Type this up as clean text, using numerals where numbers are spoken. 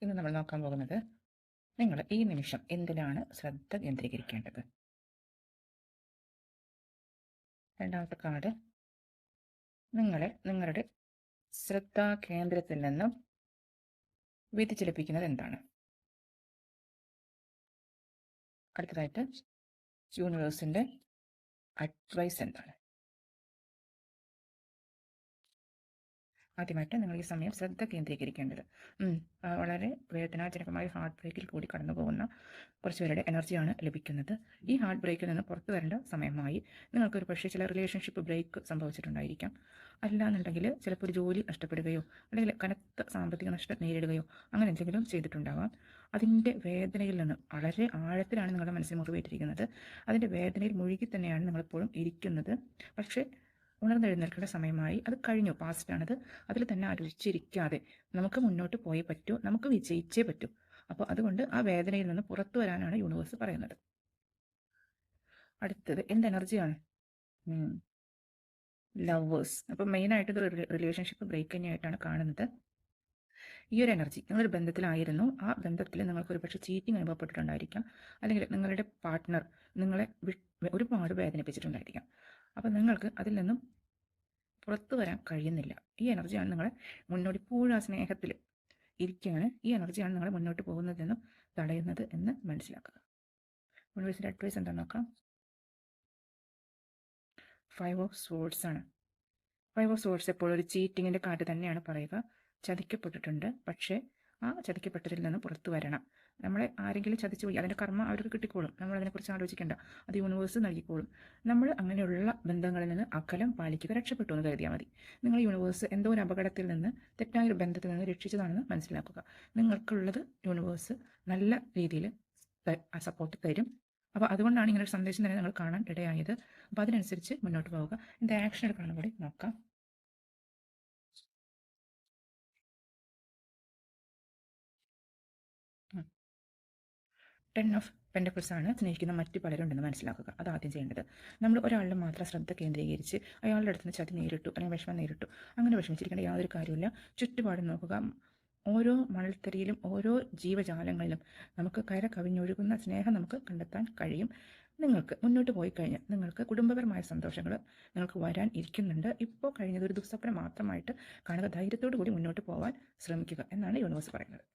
ഇന്ന് നമ്മൾ നോക്കാൻ പോകുന്നത് നിങ്ങൾ ഈ നിമിഷം എന്തിലാണ് ശ്രദ്ധ കേന്ദ്രീകരിക്കേണ്ടത്. രണ്ടാമത്തെ കാർഡ് നിങ്ങളെ നിങ്ങളുടെ ശ്രദ്ധാ കേന്ദ്രത്തിൽ നിന്നും വ്യതിചലിപ്പിക്കുന്നത് എന്താണ്. അടുത്തതായിട്ട് യൂണിവേഴ്സിൻ്റെ അഡ്വൈസ് എന്താണ്. ആദ്യമായിട്ട് നിങ്ങൾ ഈ സമയം ശ്രദ്ധ കേന്ദ്രീകരിക്കേണ്ടത് വളരെ വേദനാജനകമായ ഹാർട്ട് ബ്രേക്കിൽ കൂടി കടന്നു പോകുന്ന കുറച്ച് പേരുടെ എനർജിയാണ് ലഭിക്കുന്നത്. ഈ ഹാർട്ട് ബ്രേക്കിൽ നിന്ന് പുറത്തു വരേണ്ട സമയമായി. നിങ്ങൾക്കൊരു പക്ഷേ ചില റിലേഷൻഷിപ്പ് ബ്രേക്ക് സംഭവിച്ചിട്ടുണ്ടായിരിക്കാം. അല്ലാന്നുണ്ടെങ്കിൽ ചിലപ്പോൾ ഒരു ജോലി നഷ്ടപ്പെടുകയോ അല്ലെങ്കിൽ കനത്ത സാമ്പത്തിക നഷ്ടം നേരിടുകയോ അങ്ങനെ എന്തെങ്കിലും ചെയ്തിട്ടുണ്ടാവാം. അതിൻ്റെ വേദനയിൽ നിന്ന് വളരെ ആഴത്തിലാണ് നിങ്ങളുടെ മനസ്സിൽ മുറിവേറ്റിരിക്കുന്നത്. അതിൻ്റെ വേദനയിൽ മുഴുകി തന്നെയാണ് നിങ്ങളെപ്പോഴും ഇരിക്കുന്നത്. പക്ഷേ ഉണർന്നെഴുന്നേൽക്കേണ്ട സമയമായി. അത് കഴിഞ്ഞു, പാസ്റ്റാണത്. അതിൽ തന്നെ ആലോചിച്ചിരിക്കാതെ നമുക്ക് മുന്നോട്ട് പോയേ പറ്റൂ, നമുക്ക് വിജയിച്ചേ പറ്റൂ. അപ്പോൾ അതുകൊണ്ട് ആ വേദനയിൽ നിന്ന് പുറത്തു വരാനാണ് യൂണിവേഴ്സ് പറയുന്നത്. അടുത്തത് എന്ത് എനർജിയാണ്? ലവേഴ്സ്. അപ്പം മെയിനായിട്ട് ഇത് റിലേഷൻഷിപ്പ് ബ്രേക്ക് തന്നെയായിട്ടാണ് കാണുന്നത്. ഈ ഒരു എനർജി നിങ്ങളൊരു ബന്ധത്തിലായിരുന്നു. ആ ബന്ധത്തിൽ നിങ്ങൾക്കൊരു പക്ഷേ ചീറ്റിംഗ് അനുഭവപ്പെട്ടിട്ടുണ്ടായിരിക്കാം. അല്ലെങ്കിൽ നിങ്ങളുടെ പാർട്ട്ണർ നിങ്ങളെ ഒരുപാട് വേദനിപ്പിച്ചിട്ടുണ്ടായിരിക്കാം. അപ്പോൾ നിങ്ങൾക്ക് അതിൽ നിന്നും പുറത്തു വരാൻ കഴിയുന്നില്ല. ഈ എനർജിയാണ് നിങ്ങളെ മുന്നോട്ട് ഇപ്പോഴും ആ സ്നേഹത്തിൽ ഇരിക്കുകയാണ്. ഈ എനർജിയാണ് നിങ്ങളെ മുന്നോട്ട് പോകുന്നതെന്നും തടയുന്നത് എന്ന് മനസ്സിലാക്കുക. യൂണിവേഴ്സിൻ്റെ അഡ്വൈസ് എന്താണെന്ന് നോക്കാം. 5 ഓഫ് സ്വോർഡ്സ് ആണ്. 5 ഓഫ് സ്വോർഡ്സ് എപ്പോഴും ഒരു ചീറ്റിങ്ങിൻ്റെ കാർഡ് തന്നെയാണ് പറയുക. ചതിക്കപ്പെട്ടിട്ടുണ്ട്, പക്ഷേ ആ ചതിക്കപ്പെട്ടതിൽ നിന്ന് പുറത്തു വരണം. നമ്മളെ ആരെങ്കിലും ചതിച്ചു പോയി, അതിൻ്റെ കർമ്മ അവർക്ക് കിട്ടിക്കോളും. നമ്മൾ അതിനെക്കുറിച്ച് ആലോചിക്കേണ്ട, അത് യൂണിവേഴ്സ് നൽകിക്കോളും. നമ്മൾ അങ്ങനെയുള്ള ബന്ധങ്ങളിൽ നിന്ന് അകലം പാലിക്കുക, രക്ഷപ്പെട്ടു എന്ന് കരുതിയാൽ മതി. നിങ്ങൾ യൂണിവേഴ്സ് എന്തോ ഒരു അപകടത്തിൽ നിന്ന്, തെറ്റായൊരു ബന്ധത്തിൽ നിന്ന് രക്ഷിച്ചതാണെന്ന് മനസ്സിലാക്കുക. നിങ്ങൾക്കുള്ളത് യൂണിവേഴ്സ് നല്ല രീതിയിൽ സപ്പോർട്ട് തരും. അപ്പോൾ അതുകൊണ്ടാണ് ഇങ്ങനെ ഒരു സന്ദേശം തന്നെ നിങ്ങൾ കാണാൻ ഇടയായത്. അപ്പോൾ അതിനനുസരിച്ച് മുന്നോട്ട് പോവുക. എൻ്റെ ആക്ഷൻ എടുക്കണം കൂടി നോക്കാം. ടെൻ ഓഫ് പെൻറ്റക്കിൾസ് ആണ്. സ്നേഹിക്കുന്ന മറ്റു പലരുണ്ടെന്ന് മനസ്സിലാക്കുക. അത് ആദ്യം ചെയ്യേണ്ടത്. നമ്മൾ ഒരാളുടെ മാത്രം ശ്രദ്ധ കേന്ദ്രീകരിച്ച് അയാളുടെ അടുത്ത് നിന്ന് ചതി നേരിട്ടു അല്ലെങ്കിൽ വിഷമം നേരിട്ടു അങ്ങനെ വിഷമിച്ചിരിക്കേണ്ട യാതൊരു കാര്യമില്ല. ചുറ്റുപാടും നോക്കുക. ഓരോ മണൽത്തരിയിലും ഓരോ ജീവജാലങ്ങളിലും നമുക്ക് കര കവിഞ്ഞൊഴുകുന്ന സ്നേഹം നമുക്ക് കണ്ടെത്താൻ കഴിയും. നിങ്ങൾക്ക് മുന്നോട്ട് പോയി കഴിഞ്ഞാൽ നിങ്ങൾക്ക് കുടുംബപരമായ സന്തോഷങ്ങൾ നിങ്ങൾക്ക് വരാൻ ഇരിക്കുന്നുണ്ട്. ഇപ്പോൾ കഴിഞ്ഞത് ഒരു ദുസ്വപ്നം മാത്രമായിട്ട് കാണുക. ധൈര്യത്തോടു കൂടി മുന്നോട്ട് പോകാൻ ശ്രമിക്കുക എന്നാണ് യൂണിവേഴ്സ് പറയുന്നത്.